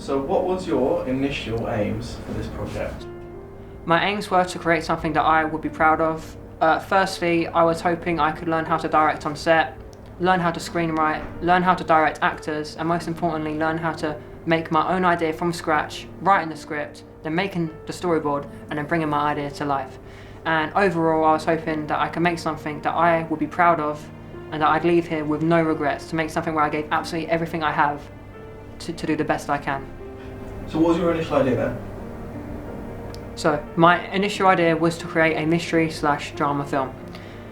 So what was your initial aims for this project? My aims were to create something that I would be proud of. Firstly, I was hoping I could learn how to direct on set, learn how to screenwrite, learn how to direct actors, and most importantly, learn how to make my own idea from scratch, writing the script, then making the storyboard, and then bringing my idea to life. And overall, I was hoping that I could make something that I would be proud of and that I'd leave here with no regrets, to make something where I gave absolutely everything I have to do the best I can. So what was your initial idea then? So, my initial idea was to create a mystery/drama film.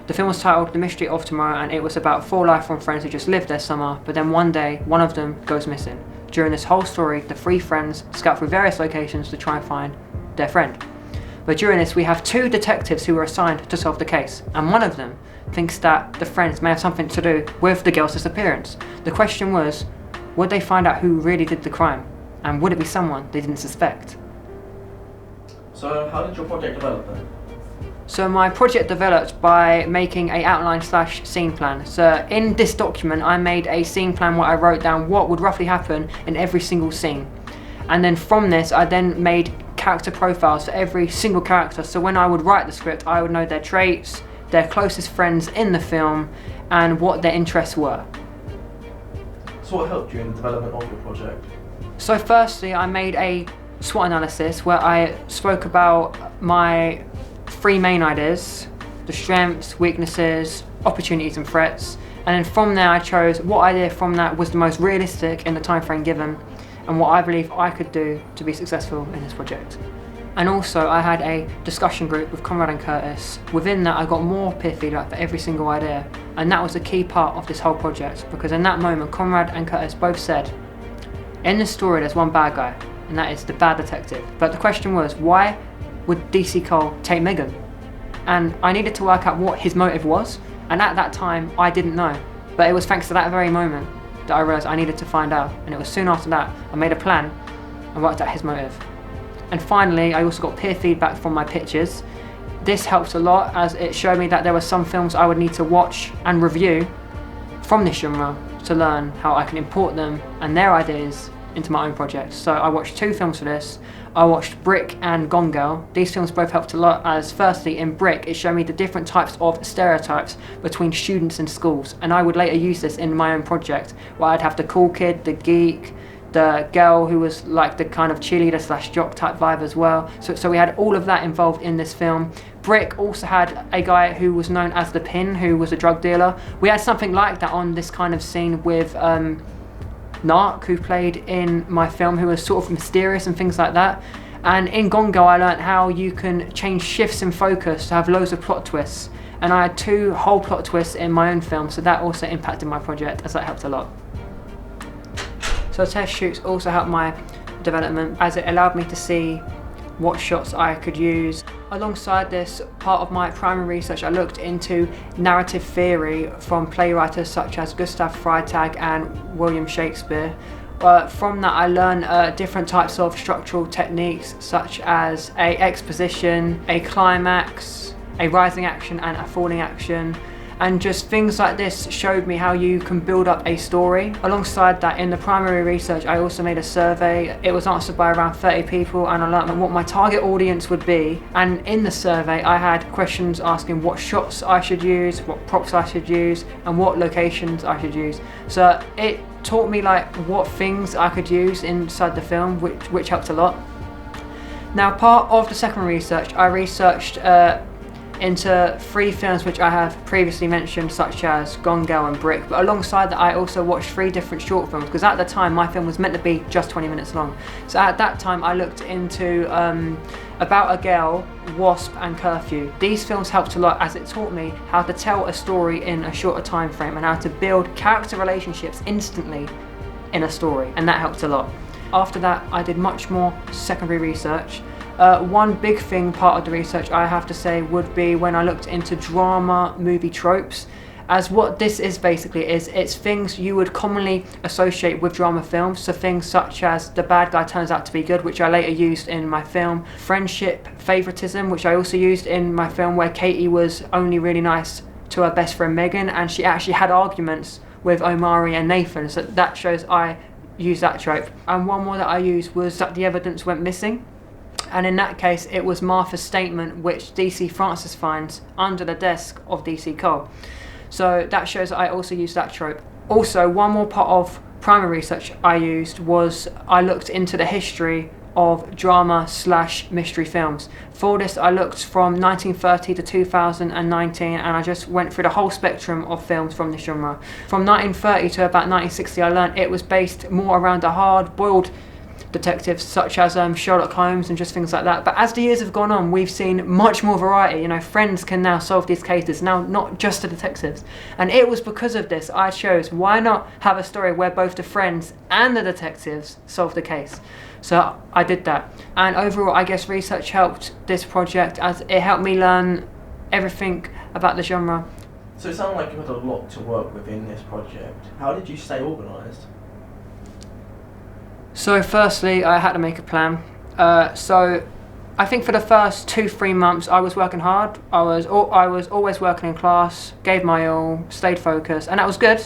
The film was titled The Mystery of Tomorrow, and it was about 4 lifelong friends who just lived their summer, but then one day, one of them goes missing. During this whole story, the 3 friends scout through various locations to try and find their friend. But during this, we have 2 detectives who were assigned to solve the case, and one of them thinks that the friends may have something to do with the girl's disappearance. The question was, would they find out who really did the crime? And would it be someone they didn't suspect? So how did your project develop then? So my project developed by making a outline/scene plan. So in this document, I made a scene plan where I wrote down what would roughly happen in every single scene. And then from this, I then made character profiles for every single character. So when I would write the script, I would know their traits, their closest friends in the film, and what their interests were. So what helped you in the development of your project? So firstly, I made a SWOT analysis where I spoke about my 3 main ideas: the strengths, weaknesses, opportunities and threats. And then from there I chose what idea from that was the most realistic in the time frame given, and what I believe I could do to be successful in this project. And also I had a discussion group with Conrad and Curtis. Within that I got more peer feedback for every single idea, and that was a key part of this whole project, because in that moment Conrad and Curtis both said, in this story there's one bad guy, and that is the bad detective. But the question was, why would DC Cole take Megan? And I needed to work out what his motive was, and at that time I didn't know. But it was thanks to that very moment that I realised I needed to find out, and it was soon after that I made a plan and worked out his motive. And finally, I also got peer feedback from my pitches. This helped a lot, as it showed me that there were some films I would need to watch and review from this genre to learn how I can import them and their ideas into my own projects. So I watched 2 films for this. I watched Brick and Gone Girl. These films both helped a lot, as firstly in Brick it showed me the different types of stereotypes between students in schools, and I would later use this in my own project, where I'd have the cool kid, the geek, the girl who was like the kind of cheerleader/jock type vibe as well. So we had all of that involved in this film. Brick also had a guy who was known as the Pin, who was a drug dealer. We had something like that on this kind of scene with Narc, who played in my film, who was sort of mysterious and things like that. And in Gone Girl I learned how you can change shifts in focus to have loads of plot twists, and I had 2 whole plot twists in my own film, so that also impacted my project, as that helped a lot. So test shoots also helped my development, as it allowed me to see what shots I could use. Alongside this, part of my primary research, I looked into narrative theory from playwrights such as Gustav Freytag and William Shakespeare. From that I learned different types of structural techniques, such as a exposition, a climax, a rising action and a falling action. And just things like this showed me how you can build up a story. Alongside that, in the primary research, I also made a survey. It was answered by around 30 people, and I learned what my target audience would be. And in the survey, I had questions asking what shots I should use, what props I should use, and what locations I should use. So it taught me like what things I could use inside the film, which helped a lot. Now, part of the second research, I researched into 3 films which I have previously mentioned, such as Gone Girl and Brick, but alongside that I also watched 3 different short films, because at the time my film was meant to be just 20 minutes long. So at that time I looked into About a Girl, Wasp and Curfew. These films helped a lot, as it taught me how to tell a story in a shorter time frame and how to build character relationships instantly in a story, and that helped a lot. After that I did much more secondary research. One big thing, part of the research I have to say, would be when I looked into drama movie tropes, as what this is basically is it's things you would commonly associate with drama films. So things such as the bad guy turns out to be good, which I later used in my film, friendship favoritism, which I also used in my film, where Katie was only really nice to her best friend Megan, and she actually had arguments with Omari and Nathan. So that shows I use that trope. And one more that I used was that the evidence went missing. And in that case, it was Martha's statement, which DC Francis finds under the desk of DC Cole. So that shows that I also used that trope. Also, one more part of primary research I used was I looked into the history of drama/mystery films. For this, I looked from 1930 to 2019, and I just went through the whole spectrum of films from this genre. From 1930 to about 1960, I learned it was based more around the hard-boiled detectives such as Sherlock Holmes and just things like that. But as the years have gone on, we've seen much more variety. You know, friends can now solve these cases, now not just the detectives. And it was because of this I chose, why not have a story where both the friends and the detectives solve the case? So I did that. And overall, I guess research helped this project as it helped me learn everything about the genre. So it sounded like you had a lot to work with in this project. How did you stay organised? So firstly, I had to make a plan. So I think for the first 2-3 months, I was working hard. I was always working in class, gave my all, stayed focused, and that was good.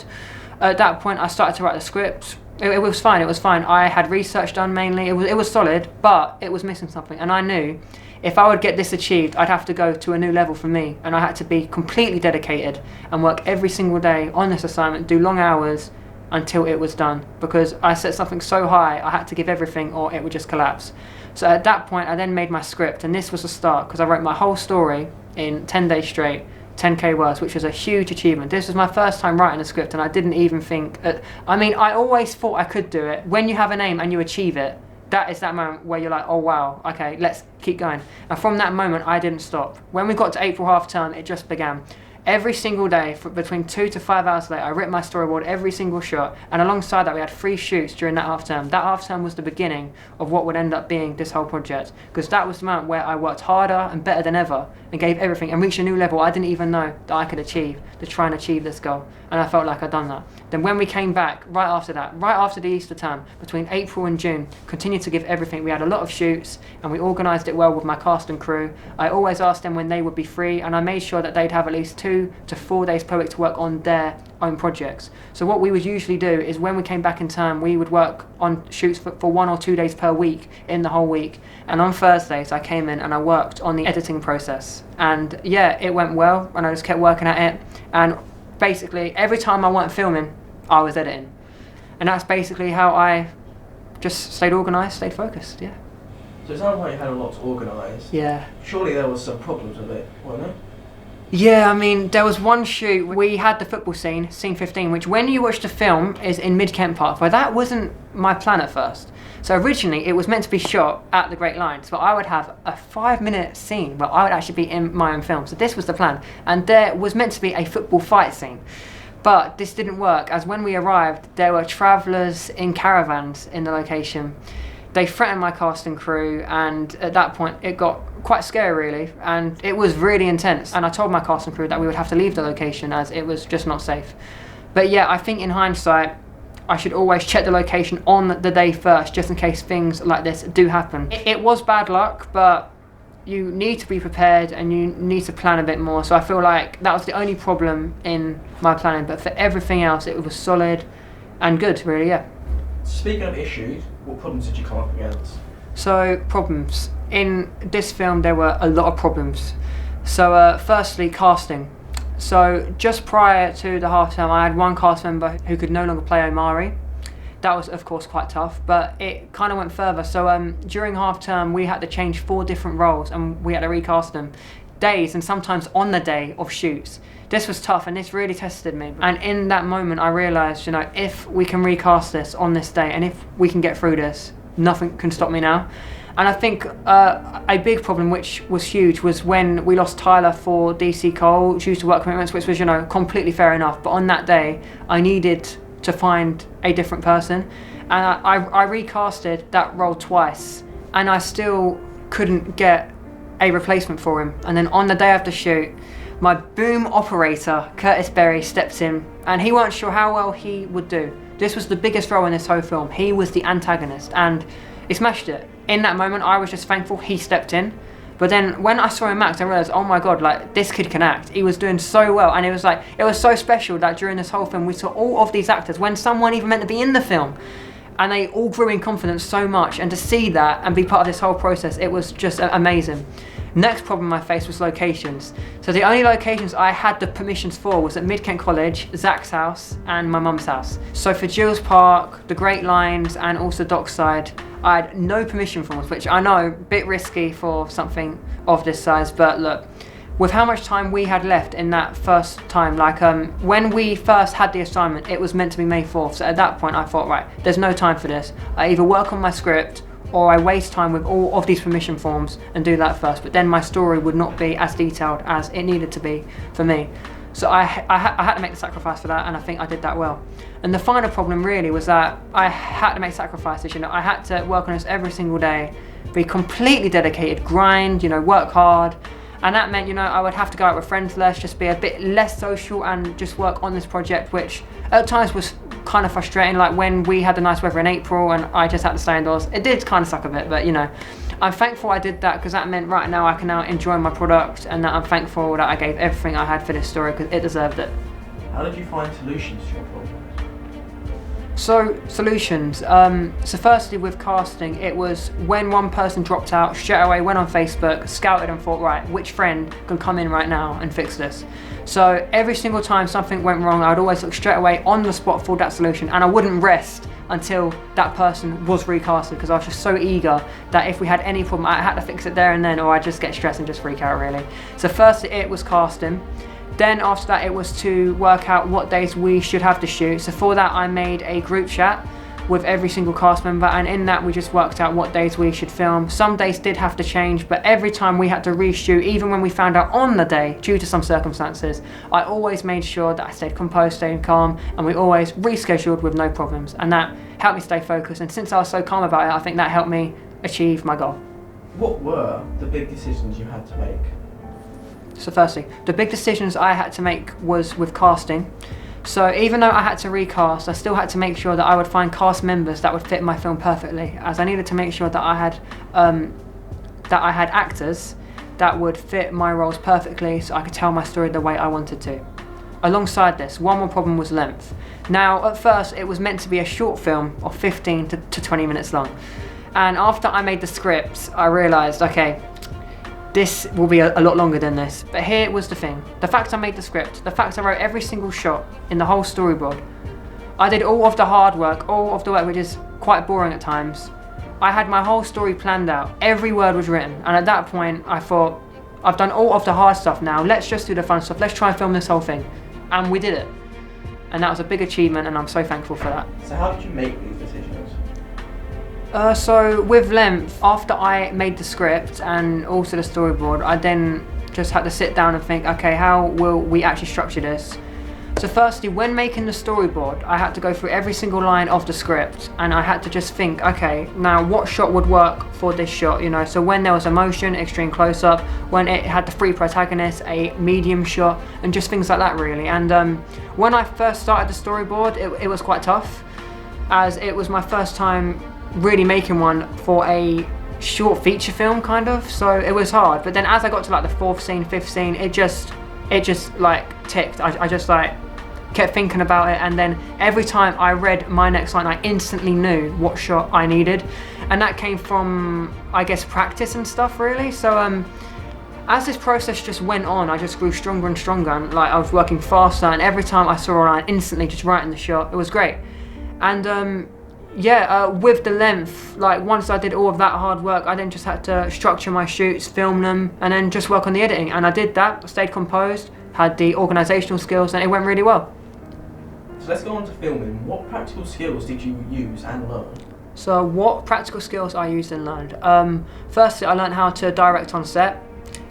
At that point, I started to write the script. It was fine. It was fine. I had research done mainly. It was solid, but it was missing something, and I knew if I would get this achieved, I'd have to go to a new level for me, and I had to be completely dedicated and work every single day on this assignment, do long hours until it was done, because I set something so high I had to give everything or it would just collapse. So at that point I then made my script, and this was the start because I wrote my whole story in 10 days straight, 10k words, which was a huge achievement. This was my first time writing a script, and I didn't even think I always thought I could do it. When you have an aim and you achieve it, that is that moment where you're like, oh wow, okay, let's keep going. And from that moment I didn't stop. When we got to April half term, it just began. Every single day, for between 2 to 5 hours a day, I wrote my storyboard every single shot, and alongside that we had 3 shoots during that half term. That half term was the beginning of what would end up being this whole project, because that was the moment where I worked harder and better than ever and gave everything and reached a new level I didn't even know that I could achieve to try and achieve this goal, and I felt like I'd done that. Then when we came back, right after the Easter term, between April and June, continued to give everything. We had a lot of shoots and we organised it well with my cast and crew. I always asked them when they would be free, and I made sure that they'd have at least 2 to 4 days per week to work on their own projects. So what we would usually do is when we came back in term, we would work on shoots for 1 or 2 days per week in the whole week. And on Thursdays I came in and I worked on the editing process. And yeah, it went well, and I just kept working at it. And basically every time I wasn't filming, I was editing. And that's basically how I just stayed organised, stayed focused, yeah. So it sounds like you had a lot to organise. Yeah. Surely there was some problems with it, weren't there? Yeah, I mean, there was one shoot, we had the football scene 15, which when you watch the film is in Mid-Kent Park, but that wasn't my plan at first. So originally it was meant to be shot at the Great Lines, but I would have a 5-minute scene where I would actually be in my own film. So this was the plan, and there was meant to be a football fight scene. But this didn't work, as when we arrived, there were travellers in caravans in the location. They threatened my cast and crew, and at that point it got quite scary really, and it was really intense. And I told my cast and crew that we would have to leave the location as it was just not safe. But yeah, I think in hindsight, I should always check the location on the day first, just in case things like this do happen. It was bad luck, but you need to be prepared and you need to plan a bit more. So I feel like that was the only problem in my planning, but for everything else it was solid and good really, yeah. Speaking of issues, what problems did you come up against? So problems. In this film there were a lot of problems. So firstly, casting. So just prior to the half term I had one cast member who could no longer play Omari. That was of course quite tough, but it kind of went further. So during half term we had to change 4 different roles and we had to recast them days and sometimes on the day of shoots. This was tough and this really tested me. And in that moment I realised, you know, if we can recast this on this day and if we can get through this, nothing can stop me now. And I think a big problem, which was huge, was when we lost Tyler for DC Cole due to work commitments, which was, you know, completely fair enough. But on that day, I needed to find a different person. And I recasted that role twice, and I still couldn't get a replacement for him. And then on the day of the shoot, my boom operator, Curtis Berry, stepped in, and he weren't sure how well he would do. This was the biggest role in this whole film. He was the antagonist, and he smashed it. In that moment, I was just thankful he stepped in. But then when I saw him act, I realised, oh my God, like, this kid can act. He was doing so well, and it was so special that during this whole film, we saw all of these actors, when someone even meant to be in the film. And they all grew in confidence so much, and to see that and be part of this whole process, it was just amazing. Next problem I faced was locations. So the only locations I had the permissions for was at Mid-Kent College, Zach's house, and my mum's house. So for Gills Park, the Great Lines, and also Dockside, I had no permission forms, which I know, a bit risky for something of this size, but look, with how much time we had left in that first time, like when we first had the assignment, it was meant to be May 4th. So at that point I thought, right, there's no time for this. I either work on my script or I waste time with all of these permission forms and do that first. But then my story would not be as detailed as it needed to be for me. So I had to make the sacrifice for that, and I think I did that well. And the final problem really was that I had to make sacrifices, you know, I had to work on this every single day, be completely dedicated, grind, you know, work hard. And that meant, you know, I would have to go out with friends less, just be a bit less social and just work on this project, which at times was kind of frustrating. Like when we had the nice weather in April and I just had to stay indoors, it did kind of suck a bit, but you know, I'm thankful I did that because that meant right now I can now enjoy my product, and that I'm thankful that I gave everything I had for this story because it deserved it. How did you find solutions to your problems? So solutions, so firstly with casting, it was when one person dropped out, straight away went on Facebook, scouted and thought, right, which friend can come in right now and fix this? So every single time something went wrong, I'd always look straight away on the spot for that solution, and I wouldn't rest until that person was recasted because I was just so eager that if we had any problem, I had to fix it there and then, or I'd just get stressed and just freak out really. So firstly it was casting. Then after that it was to work out what days we should have to shoot. So for that I made a group chat with every single cast member, and in that we just worked out what days we should film. Some days did have to change, but every time we had to reshoot, even when we found out on the day due to some circumstances, I always made sure that I stayed composed, stayed calm, and we always rescheduled with no problems, and that helped me stay focused. And since I was so calm about it, I think that helped me achieve my goal. What were the big decisions you had to make? So firstly, the big decisions I had to make was with casting. So even though I had to recast, I still had to make sure that I would find cast members that would fit my film perfectly, as I needed to make sure that I had actors that would fit my roles perfectly so I could tell my story the way I wanted to. Alongside this, one more problem was length. Now at first it was meant to be a short film of 15 to 20 minutes long, and after I made the script I realised, okay, this will be a lot longer than this. But here was the thing. The fact I made the script, the fact I wrote every single shot in the whole storyboard, I did all of the hard work, all of the work which is quite boring at times. I had my whole story planned out. Every word was written. And at that point I thought, I've done all of the hard stuff now. Let's just do the fun stuff. Let's try and film this whole thing. And we did it. And that was a big achievement, and I'm so thankful for that. So how did you make these decisions? So with length, after I made the script and also the storyboard, I then just had to sit down and think, okay, how will we actually structure this? So firstly, when making the storyboard, I had to go through every single line of the script, and I had to just think, okay, now what shot would work for this shot, you know? So when there was a motion, extreme close-up, when it had the three protagonists, a medium shot, and just things like that really. And when I first started the storyboard, it was quite tough, as it was my first time really making one for a short feature film kind of, so it was hard. But then as I got to like the fourth scene, fifth scene, it just like ticked. I just like kept thinking about it, and then every time I read my next line I instantly knew what shot I needed, and that came from, I guess, practice and stuff really. So as this process just went on, I just grew stronger and stronger, and like I was working faster, and every time I saw a line, instantly just writing the shot. It was great. And with the length, like once I did all of that hard work, I then just had to structure my shoots, film them, and then just work on the editing. And I did that, stayed composed, had the organisational skills, and it went really well. So let's go on to filming. What practical skills did you use and learn? So what practical skills I used and learned? Firstly, I learned how to direct on set,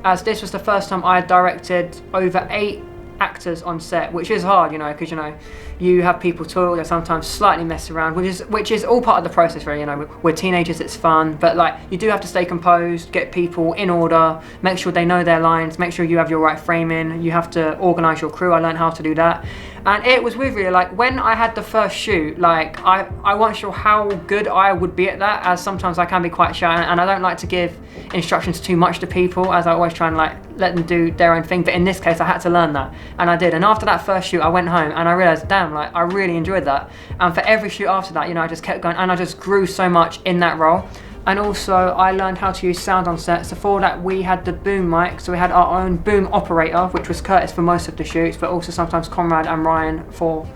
as this was the first time I directed over 8 actors on set, which is hard, you know, because you know you have people talk, they sometimes slightly mess around, which is all part of the process really. You know, we're teenagers, it's fun, but like you do have to stay composed, get people in order, make sure they know their lines, make sure you have your right framing, you have to organise your crew. I learned how to do that. And it was weird really, like when I had the first shoot, like I wasn't sure how good I would be at that, as sometimes I can be quite shy and I don't like to give instructions too much to people, as I always try and like let them do their own thing. But in this case I had to learn that, and I did. And after that first shoot I went home and I realised, damn, like I really enjoyed that. And for every shoot after that, you know, I just kept going and I just grew so much in that role. And also I learned how to use sound on set. So for that we had the boom mic, so we had our own boom operator, which was Curtis for most of the shoots, but also sometimes Conrad and Ryan for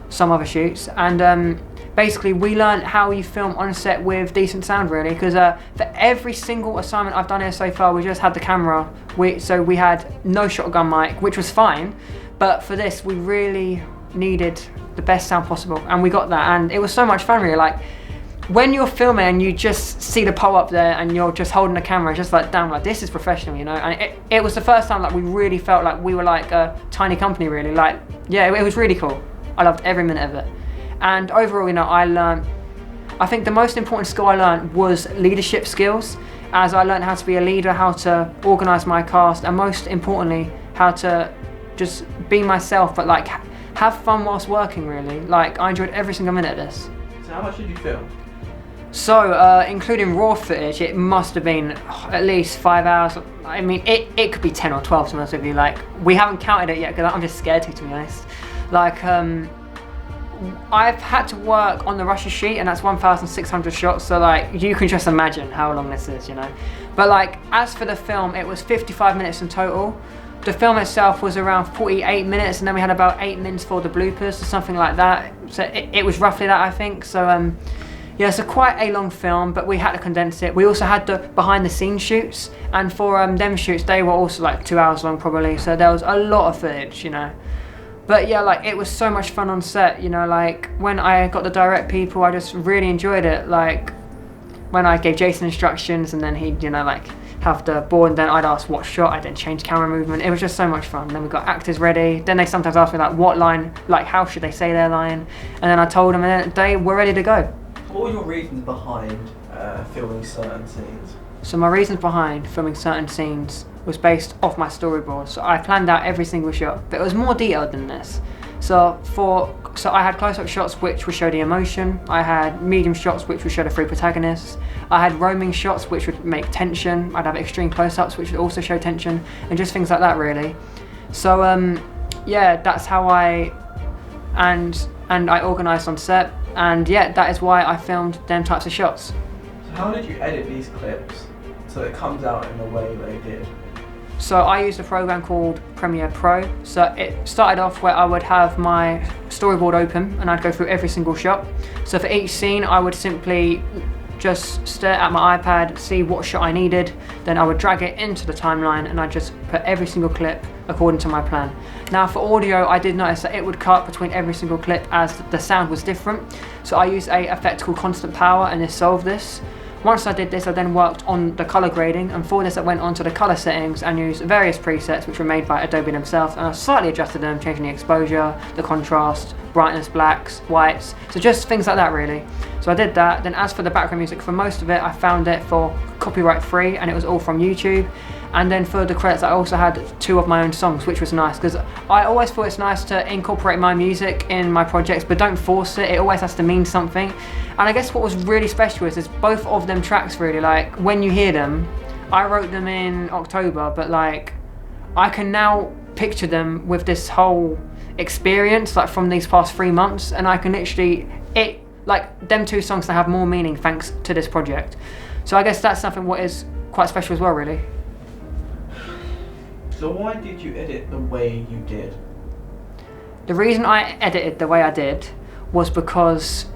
some other shoots. And basically we learned how you film on set with decent sound really, because for every single assignment I've done here so far we just had the camera, so we had no shotgun mic, which was fine, but for this we really needed the best sound possible, and we got that, and it was so much fun really. Like when you're filming and you just see the pole up there and you're just holding the camera, just like, damn, like this is professional, you know. And it was the first time like we really felt like we were like a tiny company really. Like, yeah, it was really cool. I loved every minute of it. And overall, you know, I think the most important skill I learned was leadership skills, as I learned how to be a leader, how to organize my cast, and most importantly, how to just be myself, but like have fun whilst working really. Like I enjoyed every single minute of this. So how much did you film? So, including raw footage, it must have been at least 5 hours. I mean, it could be 10 or 12 to be honest with you. Like, we haven't counted it yet because I'm just scared to be honest. Like, I've had to work on the Russia sheet, and that's 1,600 shots, so like, you can just imagine how long this is, you know. But like, as for the film, it was 55 minutes in total. The film itself was around 48 minutes, and then we had about 8 minutes for the bloopers or something like that. So it was roughly that, I think. So, yeah, so quite a long film, but we had to condense it. We also had the behind the scenes shoots, and for them shoots, they were also like 2 hours long probably, so there was a lot of footage, you know. But yeah, like it was so much fun on set, you know, like when I got the direct people, I just really enjoyed it. Like when I gave Jason instructions and then he'd, you know, like have the board, and then I'd ask what shot, I'd then change camera movement. It was just so much fun. Then we got actors ready. Then they sometimes asked me like what line, like how should they say their line, and then I told them, and then they were ready to go. What were your reasons behind filming certain scenes? So my reasons behind filming certain scenes was based off my storyboard. So I planned out every single shot, but it was more detailed than this. So I had close-up shots which would show the emotion. I had medium shots which would show the three protagonists. I had roaming shots which would make tension. I'd have extreme close-ups which would also show tension, and just things like that really. So yeah, that's how I organised on set. And yeah, that is why I filmed them types of shots. So how did you edit these clips so it comes out in the way they did? So I used a program called Premiere Pro. So it started off where I would have my storyboard open and I'd go through every single shot. So for each scene I would simply just stare at my iPad, see what shot I needed, then I would drag it into the timeline and I'd just put every single clip according to my plan. Now for audio, I did notice that it would cut between every single clip as the sound was different. So I used a effect called Constant Power, and this solved this. Once I did this, I then worked on the color grading, and for this I went onto the color settings and used various presets which were made by Adobe themselves, and I slightly adjusted them, changing the exposure, the contrast, brightness, blacks, whites, so just things like that really. So I did that. Then as for the background music, for most of it I found it for copyright free, and it was all from YouTube. And then for the credits I also had 2 of my own songs, which was nice, because I always thought it's nice to incorporate my music in my projects, but don't force it, it always has to mean something. And I guess what was really special is both of them tracks really, like when you hear them, I wrote them in October, but like I can now picture them with this whole experience like from these past 3 months, and I can literally, like them 2 songs that have more meaning thanks to this project. So I guess that's something what is quite special as well really. So why did you edit the way you did? The reason I edited the way I did was because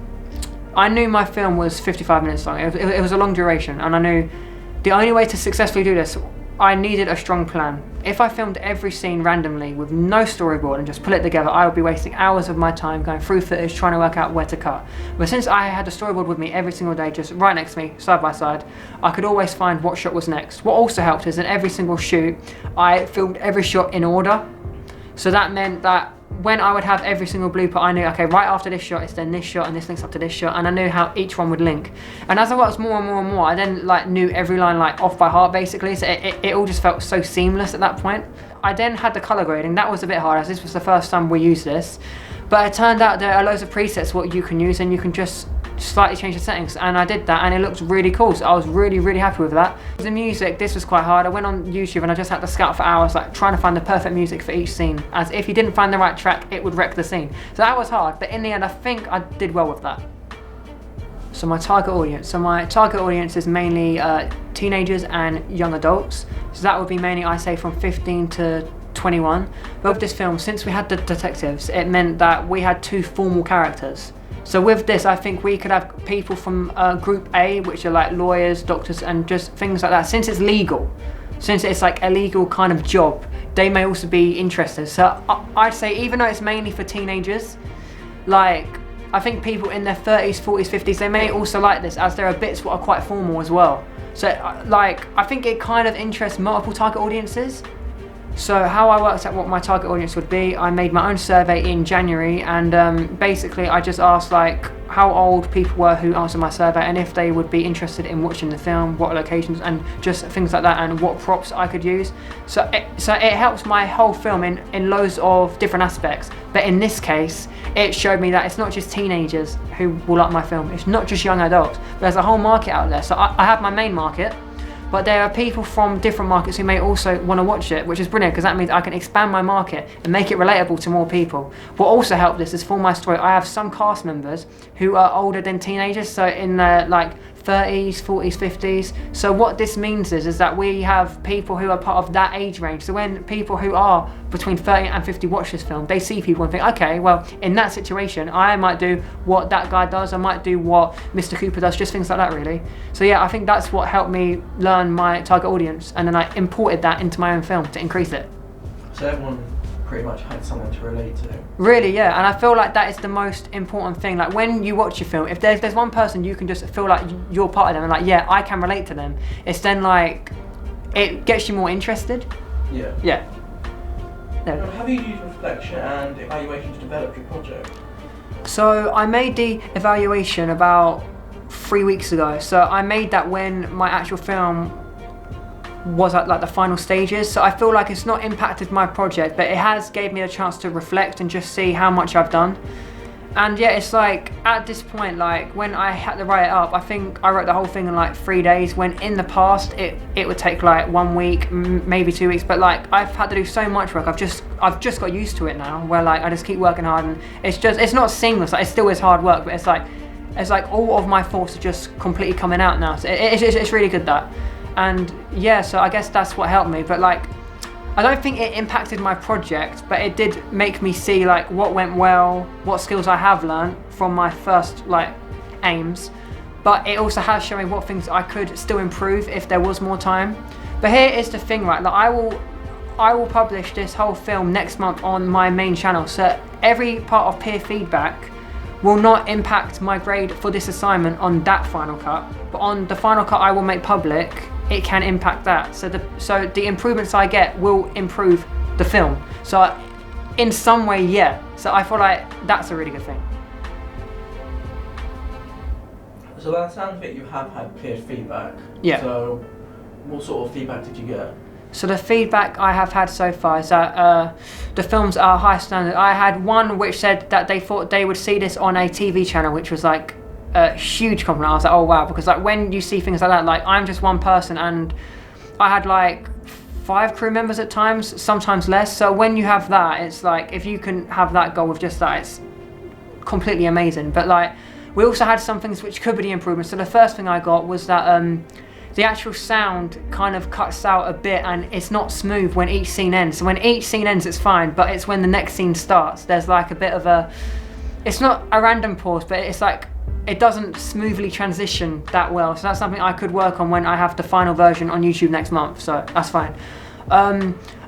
I knew my film was 55 minutes long. It was a long duration, and I knew the only way to successfully do this, I needed a strong plan. If I filmed every scene randomly with no storyboard and just put it together, I would be wasting hours of my time going through footage trying to work out where to cut. But since I had the storyboard with me every single day, just right next to me, side by side, I could always find what shot was next. What also helped is in every single shoot, I filmed every shot in order. So that meant that when I would have every single blooper, I knew, okay, right after this shot, it's then this shot, and this links up to this shot, and I knew how each one would link. And as I worked more and more and more, I then like knew every line like off by heart, basically. So it all just felt so seamless at that point. I then had the color grading. That was a bit hard, as this was the first time we used this. But it turned out there are loads of presets what you can use, and you can just slightly change the settings, and I did that, and it looked really cool. So I was really, really happy with that. The music, this was quite hard. I went on YouTube and I just had to scout for hours, like trying to find the perfect music for each scene, as if you didn't find the right track, it would wreck the scene. So that was hard, but in the end, I think I did well with that. So my target audience is mainly teenagers and young adults. So that would be mainly, I say, from 15 to 21. But with this film, since we had the detectives, it meant that we had 2 formal characters. So with this, I think we could have people from Group A, which are like lawyers, doctors, and just things like that. Since it's legal, since it's like a legal kind of job, they may also be interested. So I'd say, even though it's mainly for teenagers, like I think people in their 30s, 40s, 50s, they may also like this, as there are bits that are quite formal as well. So like, I think it kind of interests multiple target audiences. So how I worked out what my target audience would be, I made my own survey in January, and basically I just asked like how old people were who answered my survey, and if they would be interested in watching the film, what locations, and just things like that, and what props I could use. So it helps my whole film in loads of different aspects. But in this case, it showed me that it's not just teenagers who will like my film, it's not just young adults, but there's a whole market out there. So I have my main market, but there are people from different markets who may also want to watch it, which is brilliant, because that means I can expand my market and make it relatable to more people. What also helped this is, for my story, I have some cast members who are older than teenagers, so in their like 30s, 40s, 50s. So what this means is that we have people who are part of that age range. So when people who are between 30 and 50 watch this film, they see people and think, okay, well, in that situation, I might do what that guy does, I might do what Mr. Cooper does, just things like that, really. So yeah, I think that's what helped me learn my target audience, and then I imported that into my own film to increase it. So everyone pretty much had something to relate to. Really, yeah, and I feel like that is the most important thing. Like when you watch your film, if there's one person you can just feel like you're part of them, and like, yeah, I can relate to them, it's then like, it gets you more interested. Yeah. Yeah. Have you used reflection and evaluation to develop your project? So I made the evaluation about 3 weeks ago. So I made that when my actual film was at like the final stages. So I feel like it's not impacted my project, but it has gave me a chance to reflect and just see how much I've done. And yeah, it's like at this point, like when I had to write it up, I think I wrote the whole thing in like 3 days, when in the past it would take like 1 week, maybe 2 weeks. But like I've had to do so much work, I've just got used to it now, where like I just keep working hard, and it's not seamless, like it still is hard work, but it's like all of my thoughts are just completely coming out now. So it's really good, that. And yeah, so I guess that's what helped me. But like, I don't think it impacted my project, but it did make me see like what went well, what skills I have learned from my first like aims. But it also has shown me what things I could still improve if there was more time. But here is the thing, right? Like I will publish this whole film next month on my main channel. So every part of peer feedback will not impact my grade for this assignment on that final cut. But on the final cut I will make public, it can impact that. So the improvements I get will improve the film. So in some way, yeah. So I feel like that's a really good thing. So that sounds like you have had peer feedback. Yeah. So what sort of feedback did you get? So the feedback I have had so far is that the films are high standard. I had one which said that they thought they would see this on a TV channel, which was like a huge compliment. I was like, oh wow, because like when you see things like that, like I'm just one person and I had like 5 crew members at times, sometimes less. So when you have that, it's like, if you can have that goal with just that, it's completely amazing. But like, we also had some things which could be improvements. So the first thing I got was that the actual sound kind of cuts out a bit, and it's not smooth when each scene ends. So when each scene ends, it's fine, but it's when the next scene starts, there's like a bit of a, it's not a random pause, but it's like, it doesn't smoothly transition that well. So that's something I could work on when I have the final version on YouTube next month, so that's fine.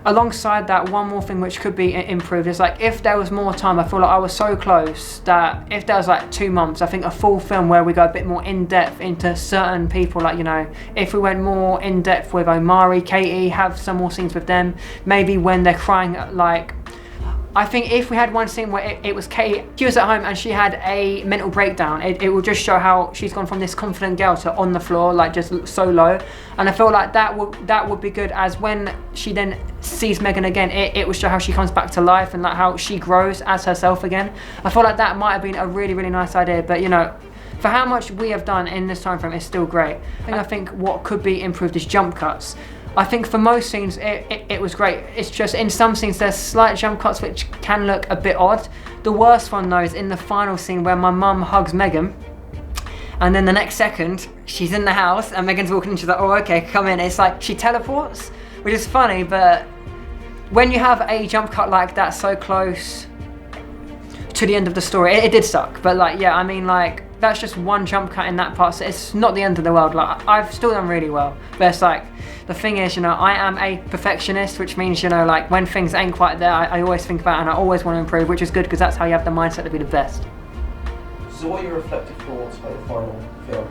Alongside that, one more thing which could be improved is like, if there was more time, I feel like I was so close that if there was like 2 months, I think a full film where we go a bit more in depth into certain people, like, you know, if we went more in depth with Omari, Katie, have some more scenes with them, maybe when they're crying, like, I think if we had one scene where it was Kate, she was at home and she had a mental breakdown, it will just show how she's gone from this confident girl to on the floor, like just so low. And I feel like that would be good, as when she then sees Megan again, it will show how she comes back to life and like how she grows as herself again. I feel like that might have been a really, really nice idea, but you know, for how much we have done in this time frame, it's still great. I think what could be improved is jump cuts. I think for most scenes it was great. It's just in some scenes there's slight jump cuts which can look a bit odd. The worst one though is in the final scene where my mum hugs Megan, and then the next second she's in the house and Megan's walking in, she's like, oh okay, come in. It's like she teleports, which is funny, but when you have a jump cut like that so close to the end of the story, it did suck. But like, yeah, I mean, like, that's just one jump cut in that part, so it's not the end of the world. Like, I've still done really well, but it's like, the thing is, you know, I am a perfectionist, which means, you know, like when things ain't quite there, I always think about it and I always want to improve, which is good because that's how you have the mindset to be the best. So what are your reflective thoughts about the final film?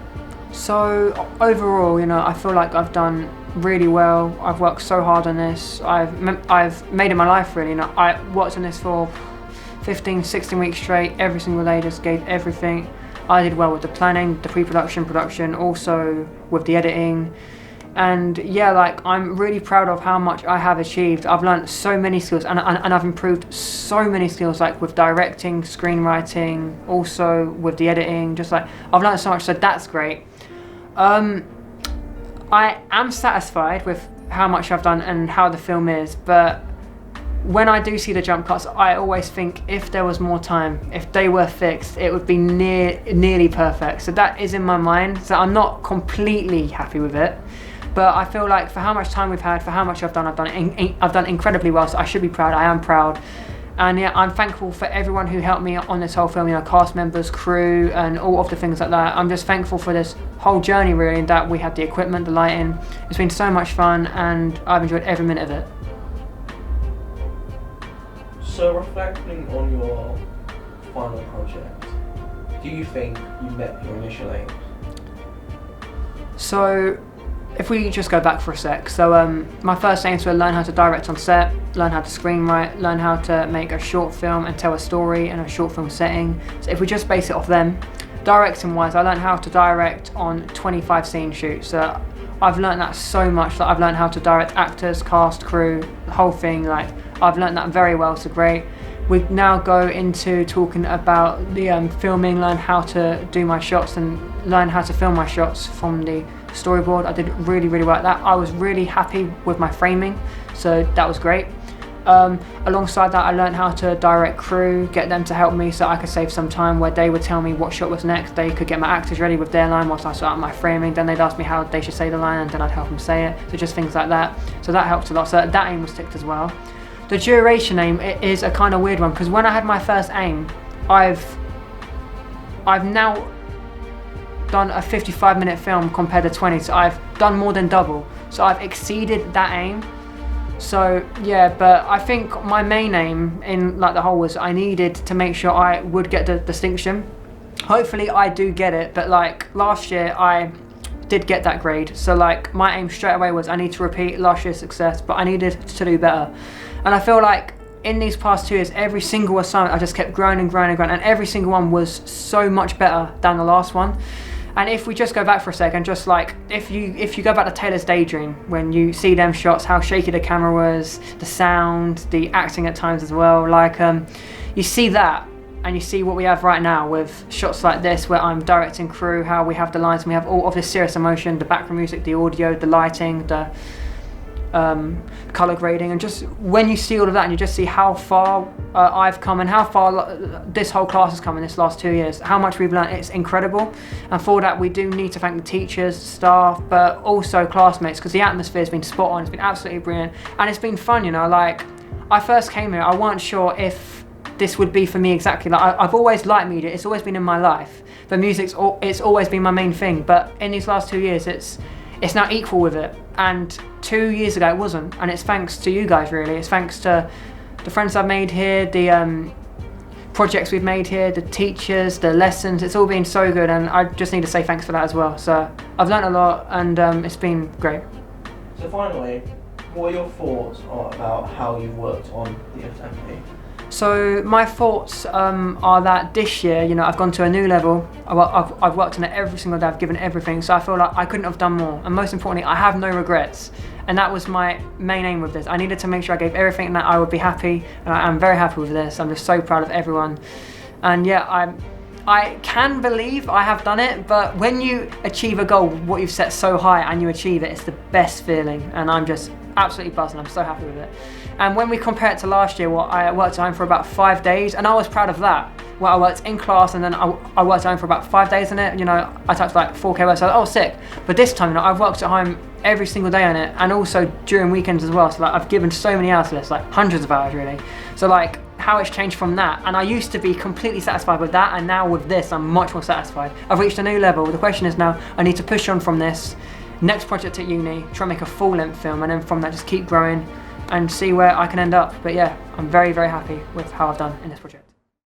So overall, you know, I feel like I've done really well. I've worked so hard on this. I've made it my life, really. You know, I worked on this for 15, 16 weeks straight, every single day, just gave everything. I did well with the planning, the pre-production, production, also with the editing. And yeah, like, I'm really proud of how much I have achieved. I've learned so many skills and I've improved so many skills, like with directing, screenwriting, also with the editing, just like, I've learned so much, so that's great. I am satisfied with how much I've done and how the film is, but when I do see the jump cuts, I always think if there was more time, if they were fixed, it would be nearly perfect. So that is in my mind, so I'm not completely happy with it. But I feel like for how much time we've had, for how much I've done incredibly well, so I should be proud. I am proud. And yeah, I'm thankful for everyone who helped me on this whole film, you know, cast members, crew, and all of the things like that. I'm just thankful for this whole journey, really, that we had the equipment, the lighting. It's been so much fun, and I've enjoyed every minute of it. So reflecting on your final project, do you think you met your initial aims? So, if we just go back for a sec, so my first aims were learn how to direct on set, learn how to screenwrite, learn how to make a short film and tell a story in a short film setting. So if we just base it off them, directing wise, I learned how to direct on 25 scene shoots. So I've learned that so much, that I've learned how to direct actors, cast, crew, the whole thing. Like, I've learned that very well, so great. We now go into talking about the filming, learn how to do my shots and learn how to film my shots from the storyboard. I did really, really well at that. I was really happy with my framing, so that was great. Alongside that, I learned how to direct crew, get them to help me so I could save some time where they would tell me what shot was next. They could get my actors ready with their line whilst I sort out my framing. Then they'd ask me how they should say the line and then I'd help them say it. So just things like that. So that helped a lot. So that aim was ticked as well. The duration aim is a kind of weird one, because when I had my first aim, I've now done a 55-minute film compared to 20, so I've done more than double. So I've exceeded that aim. So yeah, but I think my main aim in like the whole was I needed to make sure I would get the distinction. Hopefully I do get it, but like last year I did get that grade. So like my aim straight away was I need to repeat last year's success, but I needed to do better. And I feel like in these past 2 years, every single assignment I just kept growing and growing and growing, and every single one was so much better than the last one. And if we just go back for a second, just like if you go back to Taylor's Daydream, when you see them shots, how shaky the camera was, the sound, the acting at times as well, like you see that and you see what we have right now with shots like this where I'm directing crew, how we have the lines and we have all of this serious emotion, the background music, the audio, the lighting, the color grading, and just when you see all of that and you just see how far I've come and how far this whole class has come in this last 2 years, how much we've learned, it's incredible. And for that we do need to thank the teachers, staff, but also classmates, because the atmosphere has been spot on. It's been absolutely brilliant and it's been fun, you know. Like, I first came here, I weren't sure if this would be for me exactly. Like, I've always liked media, it's always been in my life, but it's always been my main thing, but in these last 2 years it's now equal with it. And 2 years ago it wasn't, and it's thanks to you guys, really. It's thanks to the friends I've made here, the projects we've made here, the teachers, the lessons. It's all been so good, and I just need to say thanks for that as well. So I've learned a lot, and it's been great. So finally, what are your thoughts about how you've worked on the FMP? So my thoughts are that this year, you know, I've gone to a new level. I've worked on it every single day. I've given everything. So I feel like I couldn't have done more. And most importantly, I have no regrets. And that was my main aim with this. I needed to make sure I gave everything and that I would be happy. And I'm very happy with this. I'm just so proud of everyone. And yeah, I can believe I have done it, but when you achieve a goal, what you've set so high and you achieve it, it's the best feeling. And I'm just absolutely buzzing. I'm so happy with it. And when we compare it to last year, I worked at home for about 5 days, and I was proud of that. Well, I worked in class, and then I worked at home for about 5 days in it. You know, I typed like 4K words, so I was sick. But this time, you know, I've worked at home every single day on it, and also during weekends as well. So like, I've given so many hours to this, like hundreds of hours really. So like, how it's changed from that. And I used to be completely satisfied with that, and now with this, I'm much more satisfied. I've reached a new level. The question is now, I need to push on from this. Next project at uni, try and make a full-length film, and then from that just keep growing and see where I can end up. But yeah, I'm very, very happy with how I've done in this project.